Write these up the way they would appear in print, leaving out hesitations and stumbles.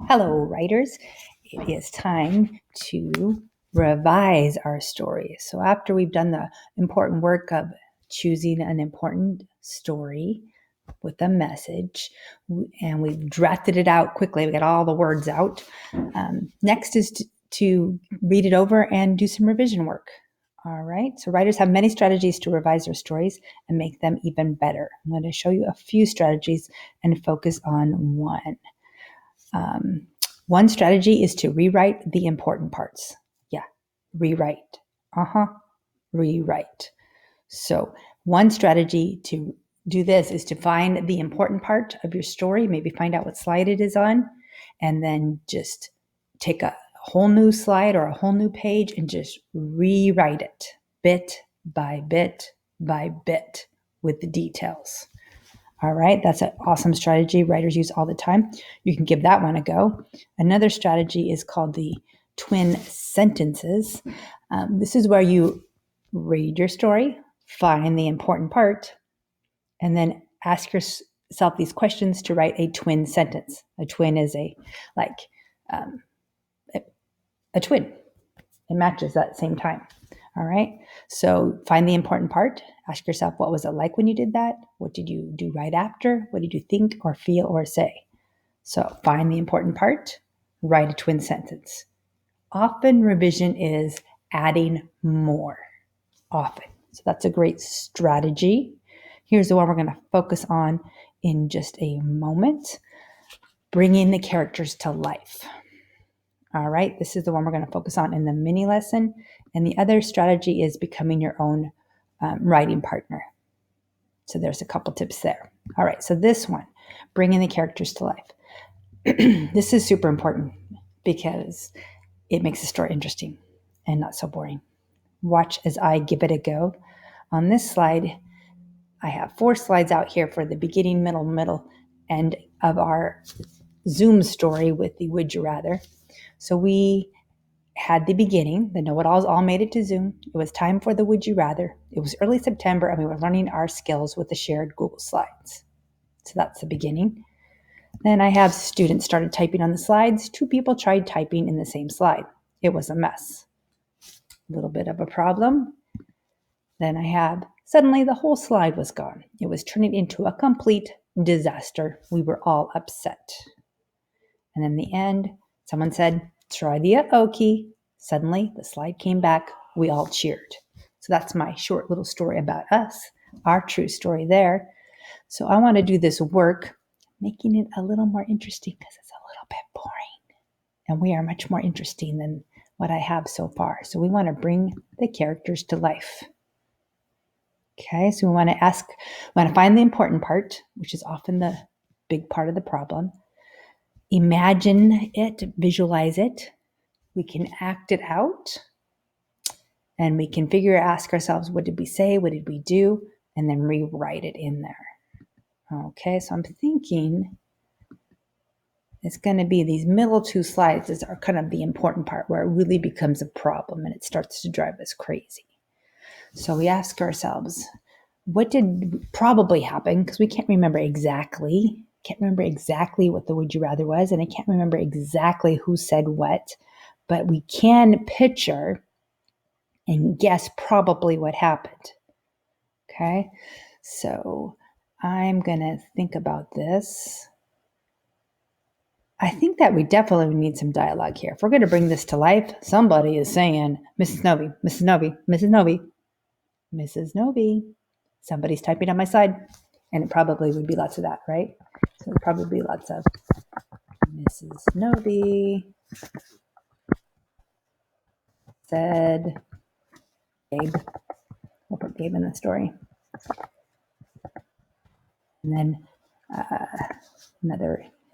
Hello, writers. It is time to revise our story. So, after we've done the important work of choosing an important story with a message, and we've drafted it out quickly, we got all the words out. Next is to read it over and do some revision work. All right. So, writers have many strategies to revise their stories and make them even better. I'm going to show you a few strategies and focus on one. One strategy is to rewrite the important parts. Yeah, rewrite. Rewrite. So, one strategy to do this is to find the important part of your story, maybe find out what slide it is on, and then just take a whole new slide or a whole new page and just rewrite it bit by bit by bit with the details. All right, that's an awesome strategy writers use all the time. You can give that one a go. Another strategy is called the twin sentences. This is where you read your story, find the important part, and then ask yourself these questions to write a twin sentence. A twin is a twin. It matches at the same time. All right. So find the important part. Ask yourself, what was it like when you did that? What did you do right after? What did you think or feel or say? So find the important part, write a twin sentence. Often revision is adding more. Often. So that's a great strategy. Here's the one we're going to focus on in just a moment. Bringing the characters to life. All right, this is the one we're going to focus on in the mini lesson. And the other strategy is becoming your own writing partner. So there's a couple tips there. All right, so this one, bringing the characters to life. This is super important because it makes the story interesting and not so boring. Watch as I give it a go. On this slide, I have 4 slides out here for the beginning, middle, end of our Zoom story with the Would You Rather. So we had the beginning, the know-it-alls all made it to Zoom. It was time for the Would You Rather. It was early September and we were learning our skills with the shared Google Slides. So that's the beginning. Then I have students started typing on the slides. 2 people tried typing in the same slide. It was a mess. A little bit of a problem. Then I have suddenly the whole slide was gone. It was turning into a complete disaster. We were all upset. And in the end, someone said, try the uh-oh key. Suddenly, the slide came back. We all cheered. So that's my short little story about us, our true story there. So I want to do this work, making it a little more interesting because it's a little bit boring. And we are much more interesting than what I have so far. So we want to bring the characters to life. Okay, so we want to find the important part, which is often the big part of the problem. Imagine it, visualize it. We can act it out. And we can ask ourselves, what did we say? What did we do? And then rewrite it in there. Okay, so I'm thinking it's going to be these middle 2 slides that are kind of the important part where it really becomes a problem and it starts to drive us crazy. So we ask ourselves, what did probably happen? Because we can't remember exactly. Can't remember exactly what the Would You Rather was, and I can't remember exactly who said what, but we can picture and guess probably what happened. Okay, so I'm going to think about this. I think that we definitely need some dialogue here. If we're going to bring this to life, somebody is saying, Mrs. Novy, Mrs. Novy, Mrs. Novy, Mrs. Novy. Somebody's typing on my side, and it probably would be lots of that, right? So it'd probably be lots of Mrs. Novy said Gabe. We'll put Gabe in the story. And then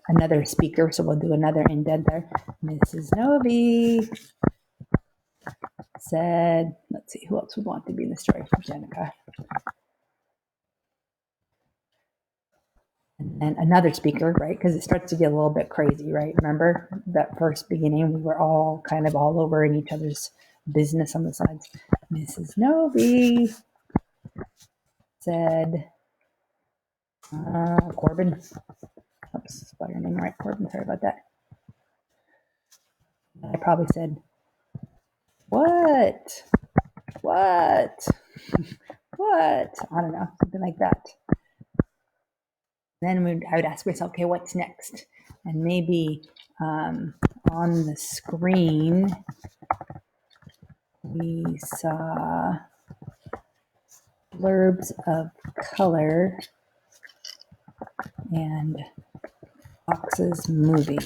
another speaker, so we'll do another indent there. Mrs. Novy said, let's see, who else would want to be in the story for Jenica? And another speaker, right? Because it starts to get a little bit crazy, right? Remember that first beginning, we were all kind of all over in each other's business on the sides. Mrs. Novy said, Corbin. Oops, spelled your name right, Corbin. Sorry about that. I probably said, what? What? What? I don't know, something like that. Then I would ask myself, okay, what's next? And maybe on the screen, we saw blurbs of color and boxes moving.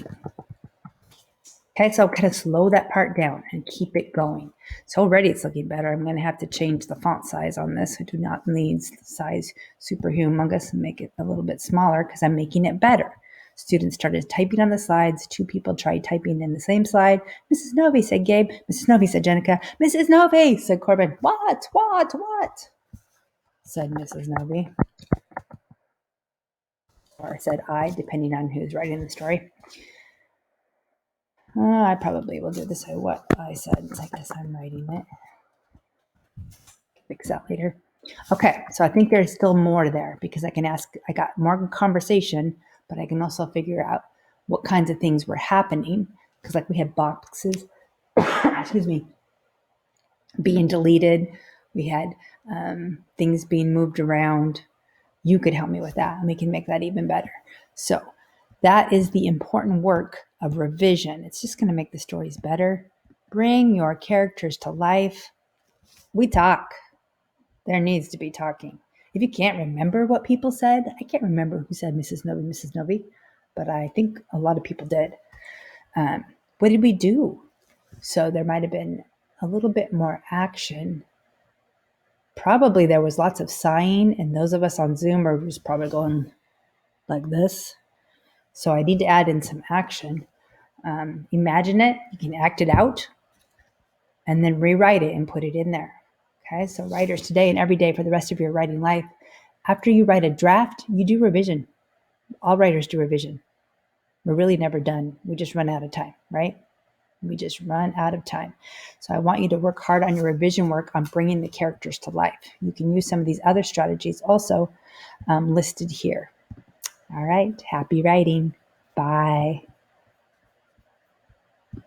Okay, so kind of slow that part down and keep it going. So already it's looking better. I'm going to have to change the font size on this. I do not need the size super humongous and make it a little bit smaller because I'm making it better. Students started typing on the slides. 2 people tried typing in the same slide. Mrs. Novy, said Gabe. Mrs. Novy, said Jenica. Mrs. Novy, said Corbin. What? Said Mrs. Novy. Or said I, depending on who's writing the story. I probably will do this. What I said. I guess I'm writing it. Fix that later. Okay, so I think there's still more there because I can ask. I got more conversation, but I can also figure out what kinds of things were happening because, like, we had boxes, excuse me, being deleted. We had things being moved around. You could help me with that, and we can make that even better. So that is the important work of revision. It's just going to make the stories better. Bring your characters to life. We talk. There needs to be talking. If you can't remember what people said, I can't remember who said Mrs. Novy, but I think a lot of people did. What did we do? So there might have been a little bit more action. Probably there was lots of sighing, and those of us on Zoom are just probably going like this. So I need to add in some action. Imagine it. You can act it out and then rewrite it and put it in there. Okay, so writers, today and every day for the rest of your writing life, after you write a draft, you do revision. All writers do revision. We're really never done. We just run out of time, right? We just run out of time. So I want you to work hard on your revision work on bringing the characters to life. You can use some of these other strategies also listed here. All right, happy writing. Bye.